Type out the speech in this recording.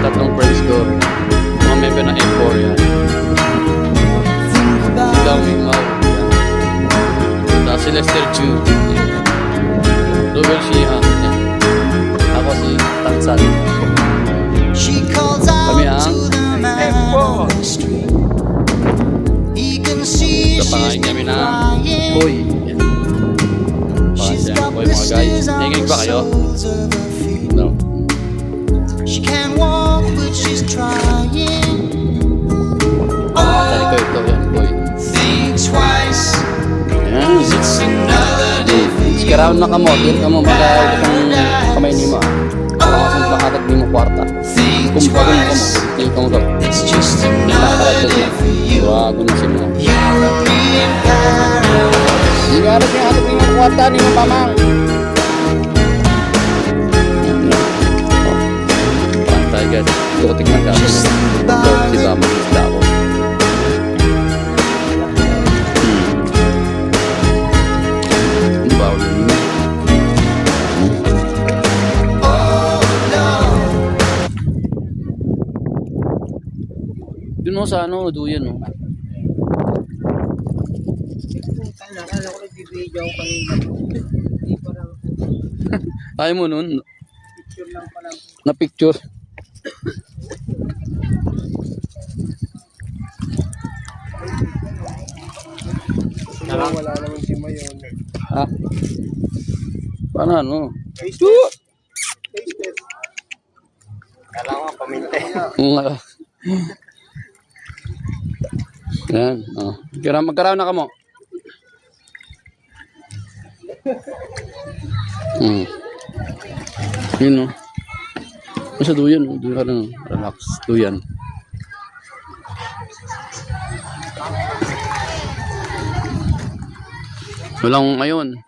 tatlong friends ko. Mga member ng M4 yan. Si Gawing Mau. Tapos si Lester Chu. Ruben Shihan. Ako si Tansan. Kami ang M4. Kapangain kami ng Boy. Pangalan ng Boy mga guys. Nangingig ba kayo? No. She can't walk, but she's trying. Tali ko ito yan, Boy. Think twice. Ayan. It's another day for you. Sikaraon na kamo. Diyan kamo magkakaulit ang kamay ni mo. Para masang bakatag ni mo kwarta. Think Kung bagong kamo, twice. tingin kamo to. It's just another day for you. Wago na sila. European paradise. Hindi nga rin yung ating yung kwarta ni mo pamang. Parang tayo guys. Ito ko tingnan ka. Just think Ito about si it. Bama. Isda ako. Ang bawal yun. Oh no. Dun o sa ano, duyan o. Akala ko nag-video ako kanina. Hindi pa lang. Ayaw mo nun. Picture lang pala. Na picture. Wala naman si Mayon. Ha? Paano ano? Face test. Face test. Kala ko pamintay. Yan. Oh. Magkaraw na ka mo. Yun o. Masa duyan o. Duyan ka na. Relax. Duyan. Walang ngayon.